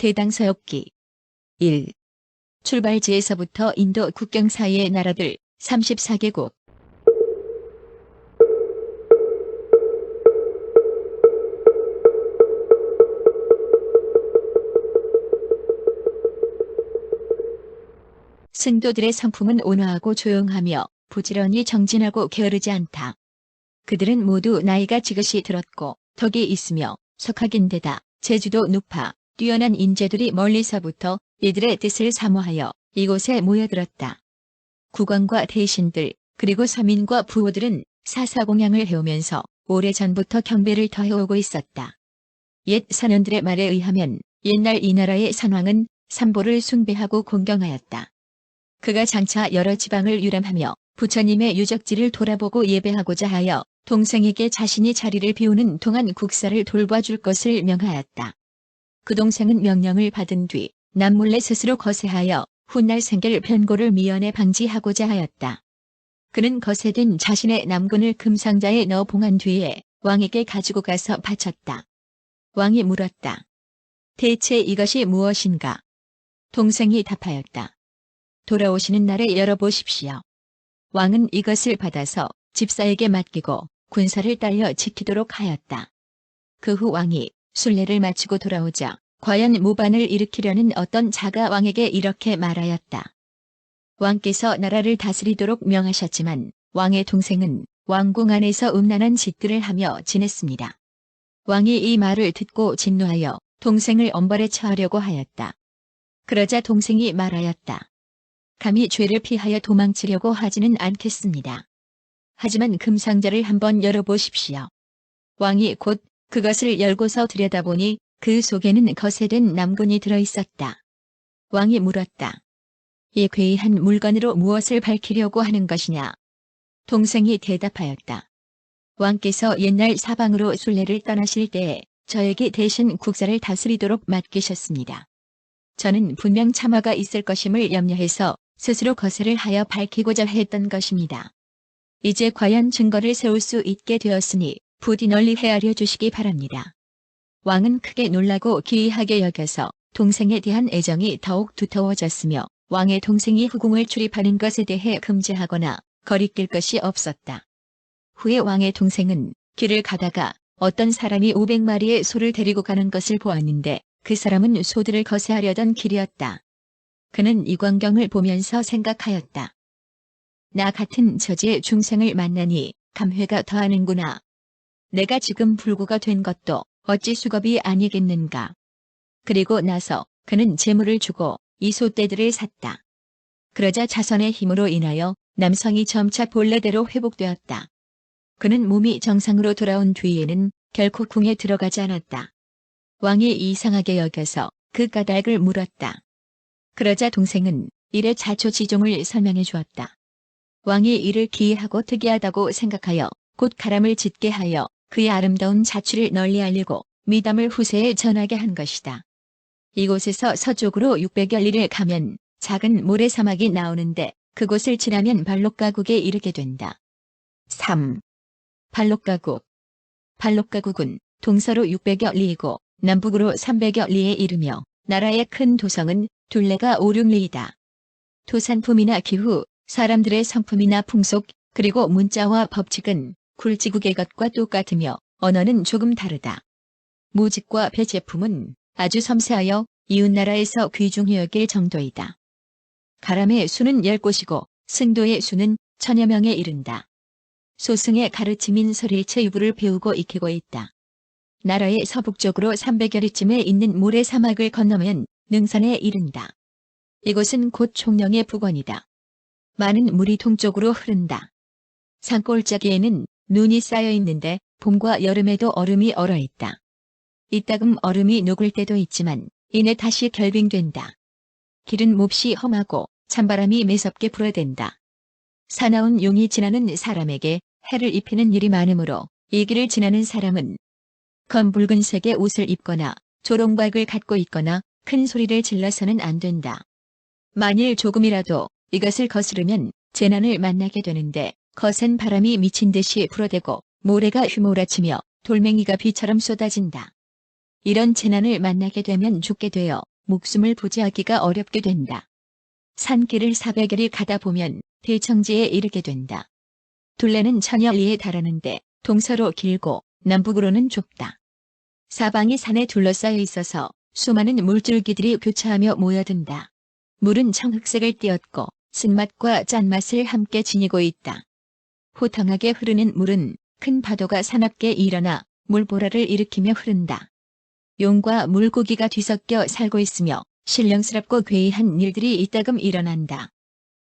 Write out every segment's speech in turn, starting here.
대당서역기 1. 출발지에서부터 인도 국경 사이의 나라들 34개국. 승도들의 성품은 온화하고 조용하며 부지런히 정진하고 게으르지 않다. 그들은 모두 나이가 지긋이 들었고 덕이 있으며 석학인데다 재주도 높아 뛰어난 인재들이 멀리서부터 이들의 뜻을 사모하여 이곳에 모여들었다. 국왕과 대신들 그리고 서민과 부호들은 사사공양을 해오면서 오래전부터 경배를 더해오고 있었다. 옛 선원들의 말에 의하면 옛날 이 나라의 선왕은 삼보를 숭배하고 공경하였다. 그가 장차 여러 지방을 유람하며 부처님의 유적지를 돌아보고 예배하고자 하여 동생에게 자신이 자리를 비우는 동안 국사를 돌봐줄 것을 명하였다. 그 동생은 명령을 받은 뒤 남몰래 스스로 거세하여 훗날 생길 변고를 미연에 방지하고자 하였다. 그는 거세된 자신의 남군을 금상자에 넣어 봉한 뒤에 왕에게 가지고 가서 바쳤다. 왕이 물었다. 대체 이것이 무엇인가? 동생이 답하였다. 돌아오시는 날에 열어보십시오. 왕은 이것을 받아서 집사에게 맡기고 군사를 딸려 지키도록 하였다. 그 후 왕이 순례를 마치고 돌아오자 과연 모반을 일으키려는 어떤 자가 왕에게 이렇게 말하였다. 왕께서 나라를 다스리도록 명하셨지만 왕의 동생은 왕궁 안에서 음란한 짓들을 하며 지냈습니다. 왕이 이 말을 듣고 진노하여 동생을 엄벌에 처하려고 하였다. 그러자 동생이 말하였다. 감히 죄를 피하여 도망치려고 하지는 않겠습니다. 하지만 금상자를 한번 열어보십시오. 왕이 곧 그것을 열고서 들여다보니 그 속에는 거세된 남군이 들어있었다. 왕이 물었다. 이 괴이한 물건으로 무엇을 밝히려고 하는 것이냐? 동생이 대답하였다. 왕께서 옛날 사방으로 순례를 떠나실 때에 저에게 대신 국사를 다스리도록 맡기셨습니다. 저는 분명 참화가 있을 것임을 염려해서 스스로 거세를 하여 밝히고자 했던 것입니다. 이제 과연 증거를 세울 수 있게 되었으니 부디 널리 헤아려 주시기 바랍니다. 왕은 크게 놀라고 기이하게 여겨서 동생에 대한 애정이 더욱 두터워졌으며 왕의 동생이 후궁을 출입하는 것에 대해 금지하거나 거리낄 것이 없었다. 후에 왕의 동생은 길을 가다가 어떤 사람이 500마리의 소를 데리고 가는 것을 보았는데 그 사람은 소들을 거세하려던 길이었다. 그는 이 광경을 보면서 생각하였다. 나 같은 저지의 중생을 만나니 감회가 더하는구나. 내가 지금 불구가 된 것도 어찌 수겁이 아니겠는가. 그리고 나서 그는 재물을 주고 이 소떼들을 샀다. 그러자 자선의 힘으로 인하여 남성이 점차 본래대로 회복되었다. 그는 몸이 정상으로 돌아온 뒤에는 결코 궁에 들어가지 않았다. 왕이 이상하게 여겨서 그 까닭을 물었다. 그러자 동생은 이래 자초지종을 설명해 주었다. 왕이 이를 기이하고 특이하다고 생각하여 곧 가람을 짓게 하여 그의 아름다운 자취를 널리 알리고 미담을 후세에 전하게 한 것이다. 이곳에서 서쪽으로 600여 리를 가면 작은 모래사막이 나오는데 그곳을 지나면 발록가국에 이르게 된다. 3. 발록가국. 발록가국은 동서로 600여 리이고 남북으로 300여 리에 이르며 나라의 큰 도성은 둘레가 5, 6리이다. 토산품이나 기후, 사람들의 성품이나 풍속, 그리고 문자와 법칙은 굴지국의 것과 똑같으며 언어는 조금 다르다. 무직과 배제품은 아주 섬세하여 이웃나라에서 귀중히 여길 정도이다. 가람의 수는 10곳이고 승도의 수는 1000여 명에 이른다. 소승의 가르침인 설일체 유부를 배우고 익히고 있다. 나라의 서북쪽으로 300여 리쯤에 있는 모래사막을 건너면 능선에 이른다. 이곳은 곧 총령의 북원이다. 많은 물이 동쪽으로 흐른다. 산골짜기에는 눈이 쌓여 있는데 봄과 여름에도 얼음이 얼어있다. 이따금 얼음이 녹을 때도 있지만 이내 다시 결빙된다. 길은 몹시 험하고 찬바람이 매섭게 불어댄다. 사나운 용이 지나는 사람에게 해를 입히는 일이 많으므로 이 길을 지나는 사람은 검붉은색의 옷을 입거나 조롱박을 갖고 있거나 큰 소리를 질러서는 안 된다. 만일 조금이라도 이것을 거스르면 재난을 만나게 되는데 거센 바람이 미친 듯이 불어대고 모래가 휘몰아치며 돌멩이가 비처럼 쏟아진다. 이런 재난을 만나게 되면 죽게 되어 목숨을 부지하기가 어렵게 된다. 산길을 400여리 가다 보면 대청지에 이르게 된다. 둘레는 1000여리에 달하는데 동서로 길고 남북으로는 좁다. 사방이 산에 둘러싸여 있어서 수많은 물줄기들이 교차하며 모여든다. 물은 청흑색을 띠었고 쓴맛과 짠맛을 함께 지니고 있다. 호탕하게 흐르는 물은 큰 파도가 사납게 일어나 물보라를 일으키며 흐른다. 용과 물고기가 뒤섞여 살고 있으며 신령스럽고 괴이한 일들이 이따금 일어난다.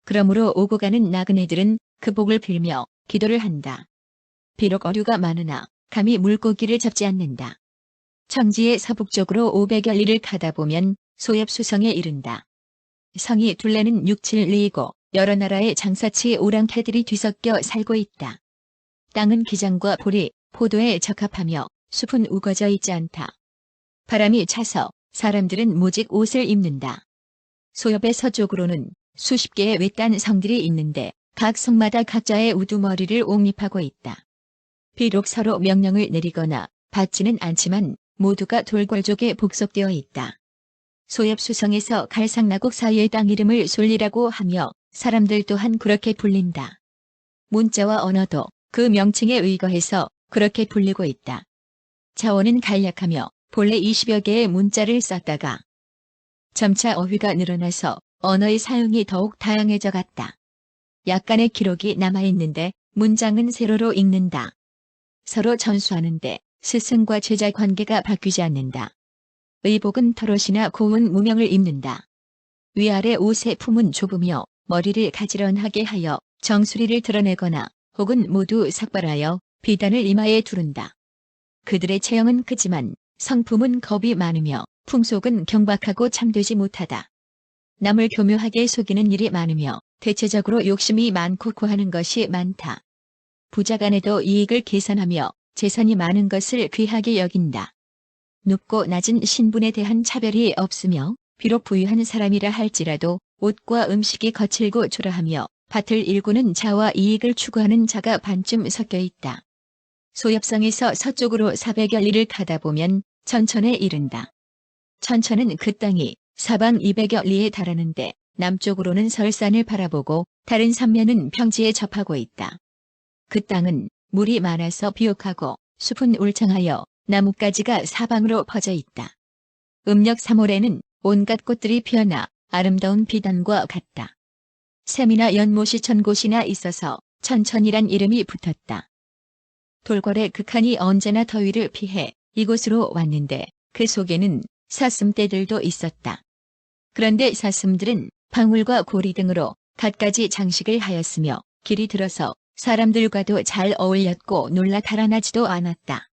그러므로 오고 가는 나그네들은 그 복을 빌며 기도를 한다. 비록 어류가 많으나 감히 물고기를 잡지 않는다. 청지의 서북쪽으로 500여 리를 가다 보면 소엽수성에 이른다. 성이 둘레는 6-7리이고 여러 나라의 장사치 오랑캐들이 뒤섞여 살고 있다. 땅은 기장과 보리, 포도에 적합하며 숲은 우거져 있지 않다. 바람이 차서 사람들은 모직 옷을 입는다. 소엽의 서쪽으로는 수십 개의 외딴 성들이 있는데 각 성마다 각자의 우두머리를 옹립하고 있다. 비록 서로 명령을 내리거나 받지는 않지만 모두가 돌궐족에 복속되어 있다. 소엽수성에서 갈상나곡 사이의 땅 이름을 솔리라고 하며 사람들 또한 그렇게 불린다. 문자와 언어도 그 명칭에 의거해서 그렇게 불리고 있다. 자원은 간략하며 본래 20여 개의 문자를 썼다가 점차 어휘가 늘어나서 언어의 사용이 더욱 다양해져 갔다. 약간의 기록이 남아있는데 문장은 세로로 읽는다. 서로 전수하는데 스승과 제자 관계가 바뀌지 않는다. 의복은 털옷이나 고운 무명을 입는다. 위아래 옷의 품은 좁으며 머리를 가지런하게 하여 정수리를 드러내거나 혹은 모두 삭발하여 비단을 이마에 두른다. 그들의 체형은 크지만 성품은 겁이 많으며 풍속은 경박하고 참되지 못하다. 남을 교묘하게 속이는 일이 많으며 대체적으로 욕심이 많고 고하는 것이 많다. 부자간에도 이익을 계산하며 재산이 많은 것을 귀하게 여긴다. 높고 낮은 신분에 대한 차별이 없으며 비록 부유한 사람이라 할지라도 옷과 음식이 거칠고 초라하며 밭을 일구는 자와 이익을 추구하는 자가 반쯤 섞여 있다. 소엽성에서 서쪽으로 400여 리를 가다 보면 천천에 이른다. 천천은 그 땅이 사방 200여 리에 달하는데 남쪽으로는 설산을 바라보고 다른 삼면은 평지에 접하고 있다. 그 땅은 물이 많아서 비옥하고 숲은 울창하여 나뭇가지가 사방으로 퍼져 있다. 음력 3월에는 온갖 꽃들이 피어나 아름다운 비단과 같다. 샘이나 연못이 천곳이나 있어서 천천이란 이름이 붙었다. 돌궐의 극한이 언제나 더위를 피해 이곳으로 왔는데 그 속에는 사슴떼들도 있었다. 그런데 사슴들은 방울과 고리 등으로 갖가지 장식을 하였으며 길이 들어서 사람들과도 잘 어울렸고 놀라 달아나지도 않았다.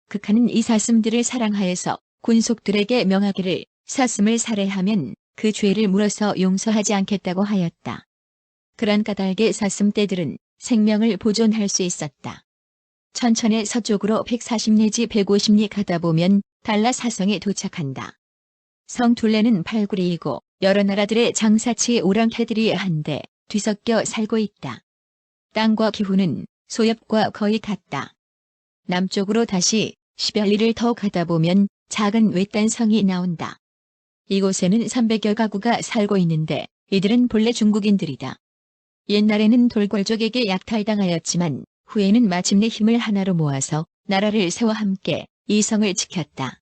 극한은 이 사슴들을 사랑하여서 군속들에게 명하기를 사슴을 살해하면 그 죄를 물어서 용서하지 않겠다고 하였다. 그런 까닭에 사슴떼들은 생명을 보존할 수 있었다. 천천의 서쪽으로 140 내지 150리 가다 보면 달라 사성에 도착한다. 성 둘레는 8구리이고 여러 나라들의 장사치 오랑캐들이 한데 뒤섞여 살고 있다. 땅과 기후는 소엽과 거의 같다. 남쪽으로 다시 10여 리를 더 가다 보면 작은 외딴 성이 나온다. 이곳에는 300여 가구가 살고 있는데 이들은 본래 중국인들이다. 옛날에는 돌궐족에게 약탈당하였지만 후에는 마침내 힘을 하나로 모아서 나라를 세워 함께 이 성을 지켰다.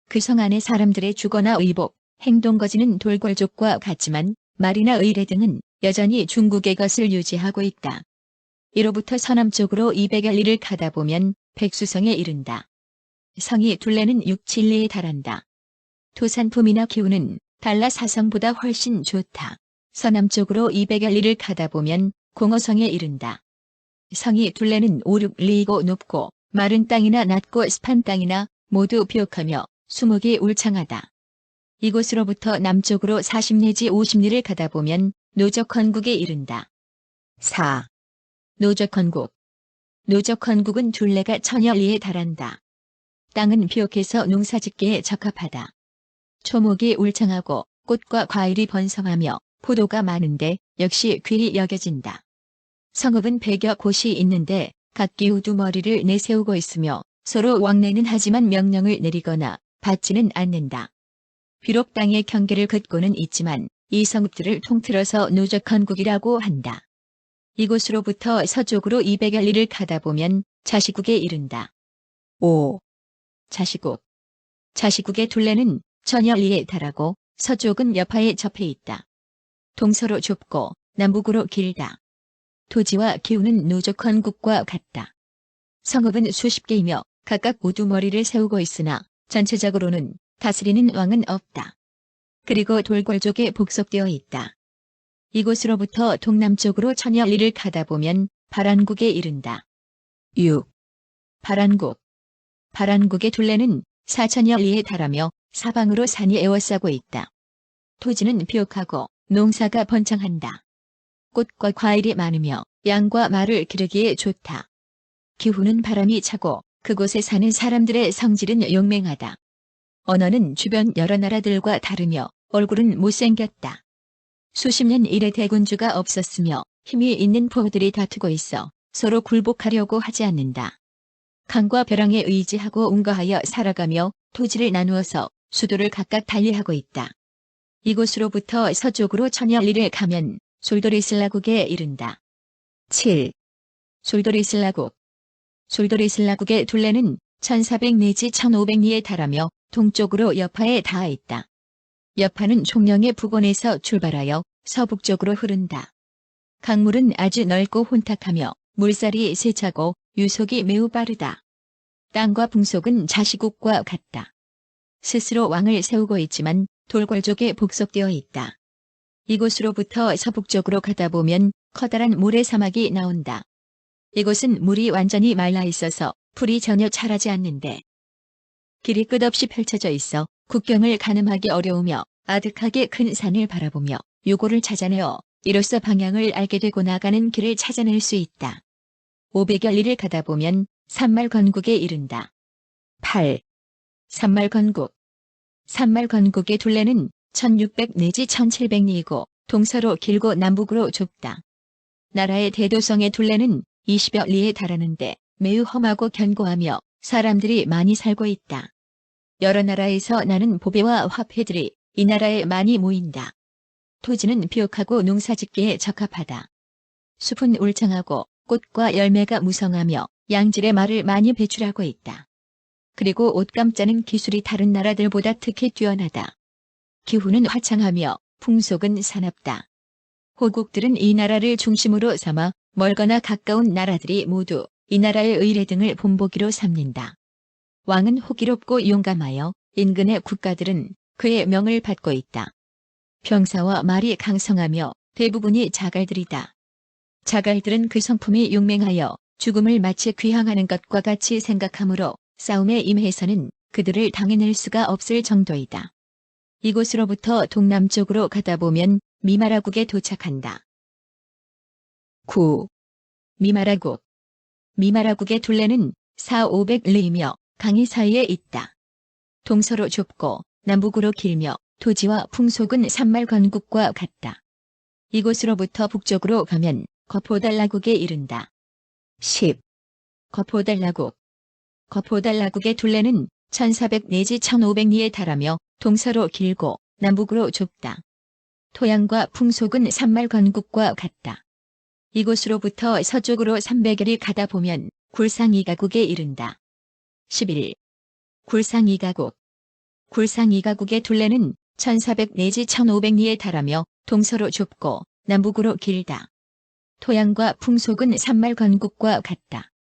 그 성 안의 사람들의 주거나 의복, 행동거지는 돌궐족과 같지만 말이나 의례 등은 여전히 중국의 것을 유지하고 있다. 이로부터 서남쪽으로 200여 리를 가다 보면 백수성에 이른다. 성이 둘레는 6-7리에 달한다. 토산품이나 기후는 달라 사성보다 훨씬 좋다. 서남쪽으로 200여 리를 가다 보면 공어성에 이른다. 성이 둘레는 5-6리이고 높고 마른 땅이나 낮고 습한 땅이나 모두 비옥하며 수목이 울창하다. 이곳으로부터 남쪽으로 40 내지 50리를 가다 보면 노적헌국에 이른다. 4. 노적헌국. 노적헌국은 둘레가 1000여 리에 달한다. 땅은 비옥해서 농사짓기에 적합하다. 초목이 울창하고 꽃과 과일이 번성하며 포도가 많은데 역시 귀히 여겨진다. 성읍은 100여 곳이 있는데 각기 우두머리를 내세우고 있으며 서로 왕래는 하지만 명령을 내리거나 받지는 않는다. 비록 땅의 경계를 긋고는 있지만 이 성읍들을 통틀어서 누적헌국이라고 한다. 이곳으로부터 서쪽으로 200여 리를 가다 보면 자시국에 이른다. 5. 자시국. 자시국의 둘레는 1000여 리에 달하고 서쪽은 여파에 접해 있다. 동서로 좁고 남북으로 길다. 토지와 기후는 누적헌국과 같다. 성읍은 수십 개이며 각각 우두머리를 세우고 있으나 전체적으로는 다스리는 왕은 없다. 그리고 돌궐족에 복속되어 있다. 이곳으로부터 동남쪽으로 1000여 리를 가다 보면 바란국에 이른다. 6. 바란국. 바란국의 둘레는 4000여 리에 달하며 사방으로 산이 에워싸고 있다. 토지는 비옥하고 농사가 번창한다. 꽃과 과일이 많으며 양과 말을 기르기에 좋다. 기후는 바람이 차고 그곳에 사는 사람들의 성질은 용맹하다. 언어는 주변 여러 나라들과 다르며 얼굴은 못생겼다. 수십 년 이래 대군주가 없었으며 힘이 있는 부호들이 다투고 있어 서로 굴복하려고 하지 않는다. 강과 벼랑에 의지하고 운거하여 살아가며 토지를 나누어서 수도를 각각 달리하고 있다. 이곳으로부터 서쪽으로 1000여 리를 가면 솔도리슬라국에 이른다. 7. 솔도리슬라국. 솔도리슬라국의 둘레는 1400 내지 1500리에 달하며 동쪽으로 여파에 닿아 있다. 여파는 총령의 북원에서 출발하여 서북쪽으로 흐른다. 강물은 아주 넓고 혼탁하며 물살이 세차고 유속이 매우 빠르다. 땅과 풍속은 자시국과 같다. 스스로 왕을 세우고 있지만 돌궐족에 복속되어 있다. 이곳으로부터 서북쪽으로 가다 보면 커다란 모래사막이 나온다. 이곳은 물이 완전히 말라 있어서 풀이 전혀 자라지 않는데 길이 끝없이 펼쳐져 있어 국경을 가늠하기 어려우며 아득하게 큰 산을 바라보며 요고를 찾아내어 이로써 방향을 알게 되고 나가는 길을 찾아낼 수 있다. 500여 리를 가다 보면 산말건국에 이른다. 8. 산말건국. 산말건국의 둘레는 1600 내지 1700리이고 동서로 길고 남북으로 좁다. 나라의 대도성의 둘레는 20여 리에 달하는데 매우 험하고 견고하며 사람들이 많이 살고 있다. 여러 나라에서 나는 보배와 화폐들이 이 나라에 많이 모인다. 토지는 비옥하고 농사짓기에 적합하다. 숲은 울창하고 꽃과 열매가 무성하며 양질의 말을 많이 배출하고 있다. 그리고 옷감 짜는 기술이 다른 나라들보다 특히 뛰어나다. 기후는 화창하며 풍속은 사납다. 호국들은 이 나라를 중심으로 삼아 멀거나 가까운 나라들이 모두 이 나라의 의례 등을 본보기로 삼는다. 왕은 호기롭고 용감하여 인근의 국가들은 그의 명을 받고 있다. 병사와 말이 강성하며 대부분이 자갈들이다. 자갈들은 그 성품이 용맹하여 죽음을 마치 귀향하는 것과 같이 생각하므로 싸움에 임해서는 그들을 당해낼 수가 없을 정도이다. 이곳으로부터 동남쪽으로 가다 보면 미마라국에 도착한다. 9. 미마라국. 미마라국의 둘레는 4,500리이며 강이 사이에 있다. 동서로 좁고 남북으로 길며 토지와 풍속은 산말건국과 같다. 이곳으로부터 북쪽으로 가면 거포달라국에 이른다. 10. 거포달라국. 거포달라국의 둘레는 1400 내지 1500리에 달하며 동서로 길고 남북으로 좁다. 토양과 풍속은 산말건국과 같다. 이곳으로부터 서쪽으로 300여리 가다 보면 굴상이가국에 이른다. 11. 굴상이가국. 굴상이가국의 둘레는 1400 내지 1500리에 달하며 동서로 좁고 남북으로 길다. 토양과 풍속은 산말건국과 같다.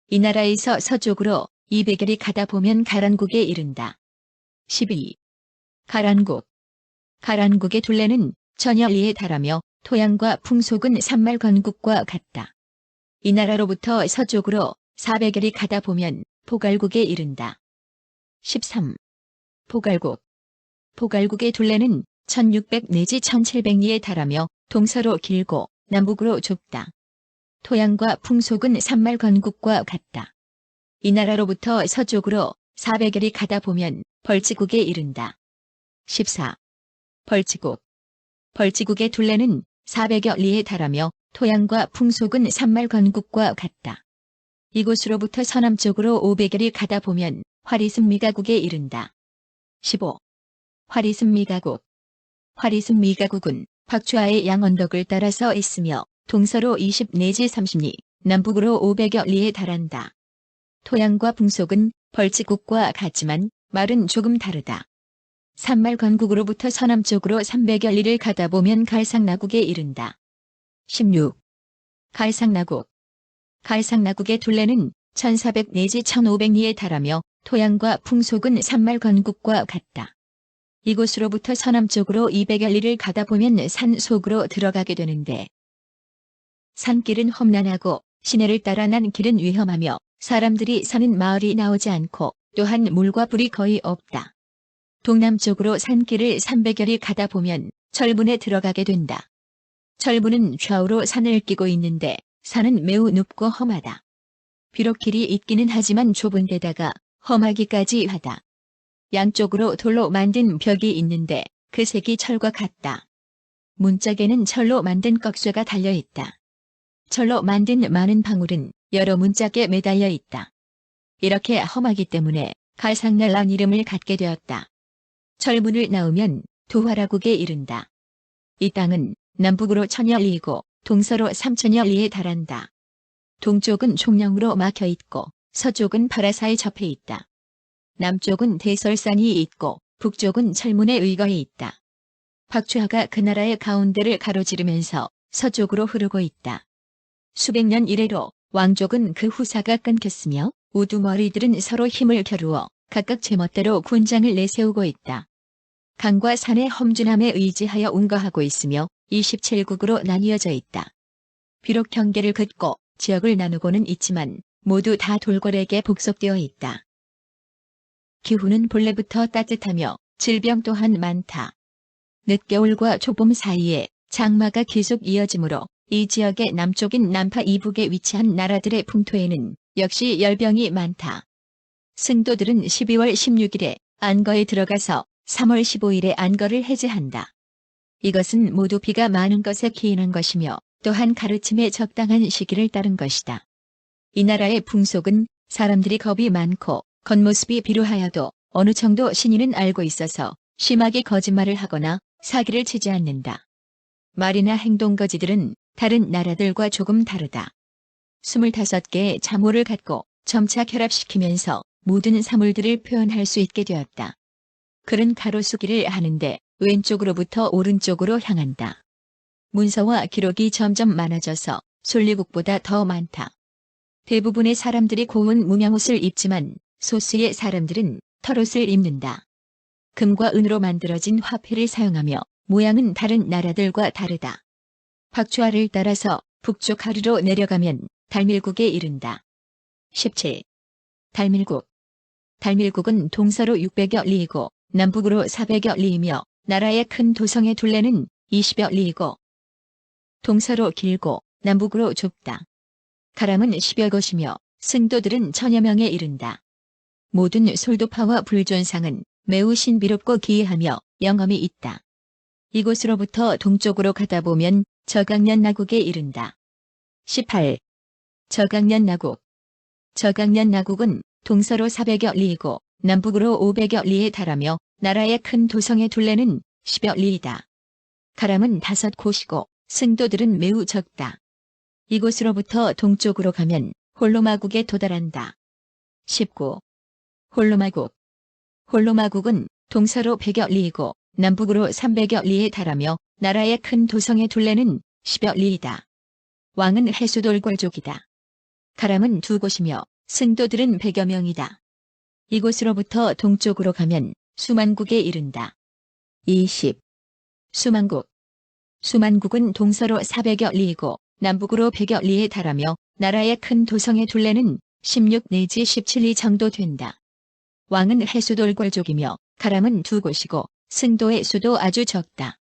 이 나라에서 서쪽으로 200여리 가다 보면 가란국에 이른다. 12. 가란국. 가란국의 둘레는 1000여 리에 달하며 토양과 풍속은 산말건국과 같다. 이 나라로부터 서쪽으로 400여리 가다 보면 포갈국에 이른다. 13. 포갈국. 포갈국의 둘레는 1600 내지 1700리에 달하며 동서로 길고 남북으로 좁다. 토양과 풍속은 산말건국과 같다. 이 나라로부터 서쪽으로 400여리 가다 보면 벌지국에 이른다. 14. 벌지국. 벌지국의 둘레는 400여 리에 달하며 토양과 풍속은 산말건국과 같다. 이곳으로부터 서남쪽으로 500여리 가다 보면 화리승미가국에 이른다. 15. 화리순 미가국. 화리순 미가국은 박추하의 양언덕을 따라서 있으며 동서로 20 내지 30리, 남북으로 500여 리에 달한다. 토양과 풍속은 벌치국과 같지만 말은 조금 다르다. 산말 건국으로부터 서남쪽으로 300여 리를 가다 보면 갈상나국에 이른다. 16. 갈상나국. 갈상나국의 둘레는 1400 내지 1500리에 달하며 토양과 풍속은 산말 건국과 같다. 이곳으로부터 서남쪽으로 200여 리를 가다 보면 산 속으로 들어가게 되는데 산길은 험난하고 시내를 따라 난 길은 위험하며 사람들이 사는 마을이 나오지 않고 또한 물과 불이 거의 없다. 동남쪽으로 산길을 300여 리 가다 보면 철문에 들어가게 된다. 철문은 좌우로 산을 끼고 있는데 산은 매우 높고 험하다. 비록 길이 있기는 하지만 좁은 데다가 험하기까지 하다. 양쪽으로 돌로 만든 벽이 있는데 그 색이 철과 같다. 문짝에는 철로 만든 꺽쇠가 달려있다. 철로 만든 많은 방울은 여러 문짝에 매달려 있다. 이렇게 험하기 때문에 갈상날란 이름을 갖게 되었다. 철문을 나오면 도화라국에 이른다. 이 땅은 남북으로 1000여 리이고 동서로 3000여 리에 달한다. 동쪽은 총령으로 막혀 있고 서쪽은 파라사에 접해 있다. 남쪽은 대설산이 있고 북쪽은 철문에 의거해 있다. 박추하가 그 나라의 가운데를 가로지르면서 서쪽으로 흐르고 있다. 수백 년 이래로 왕족은 그 후사가 끊겼으며 우두머리들은 서로 힘을 겨루어 각각 제멋대로 군장을 내세우고 있다. 강과 산의 험준함에 의지하여 운거하고 있으며 27국으로 나뉘어져 있다. 비록 경계를 긋고 지역을 나누고는 있지만 모두 다 돌궐에게 복속되어 있다. 기후는 본래부터 따뜻하며 질병 또한 많다. 늦겨울과 초봄 사이에 장마가 계속 이어지므로 이 지역의 남쪽인 남파 이북에 위치한 나라들의 풍토에는 역시 열병이 많다. 승도들은 12월 16일에 안거에 들어가서 3월 15일에 안거를 해제한다. 이것은 모두 비가 많은 것에 기인한 것이며 또한 가르침에 적당한 시기를 따른 것이다. 이 나라의 풍속은 사람들이 겁이 많고 겉모습이 비루하여도 어느 정도 신의는 알고 있어서 심하게 거짓말을 하거나 사기를 치지 않는다. 말이나 행동거지들은 다른 나라들과 조금 다르다. 25개의 자모를 갖고 점차 결합시키면서 모든 사물들을 표현할 수 있게 되었다. 글은 가로수기를 하는데 왼쪽으로부터 오른쪽으로 향한다. 문서와 기록이 점점 많아져서 솔리국보다 더 많다. 대부분의 사람들이 고운 무명옷을 입지만 소수의 사람들은 털옷을 입는다. 금과 은으로 만들어진 화폐를 사용하며 모양은 다른 나라들과 다르다. 박추하를 따라서 북쪽 하류로 내려가면 달밀국에 이른다. 17. 달밀국. 달밀국은 동서로 600여 리이고 남북으로 400여 리이며 나라의 큰 도성의 둘레는 20여 리이고 동서로 길고 남북으로 좁다. 가람은 10여 곳이며 승도들은 1000여 명에 이른다. 모든 솔도파와 불존상은 매우 신비롭고 기이하며 영험이 있다. 이곳으로부터 동쪽으로 가다 보면 저강년나국에 이른다. 18. 저강년나국. 저강년나국은 동서로 400여 리이고 남북으로 500여 리에 달하며 나라의 큰 도성의 둘레는 10여 리이다. 가람은 5곳이고 승도들은 매우 적다. 이곳으로부터 동쪽으로 가면 홀로마국에 도달한다. 19. 홀로마국. 홀로마국은 동서로 100여 리이고 남북으로 300여 리에 달하며 나라의 큰 도성의 둘레는 10여 리이다. 왕은 해수돌궐족이다. 가람은 2곳이며 승도들은 100여 명이다. 이곳으로부터 동쪽으로 가면 수만국에 이른다. 20. 수만국. 수만국은 동서로 400여 리이고 남북으로 100여 리에 달하며 나라의 큰 도성의 둘레는 16 내지 17리 정도 된다. 왕은 해수돌궐족이며 가람은 2곳이고 승도의 수도 아주 적다.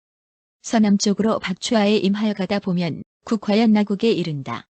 서남쪽으로 박추하에 임하여 가다 보면 국화연나국에 이른다.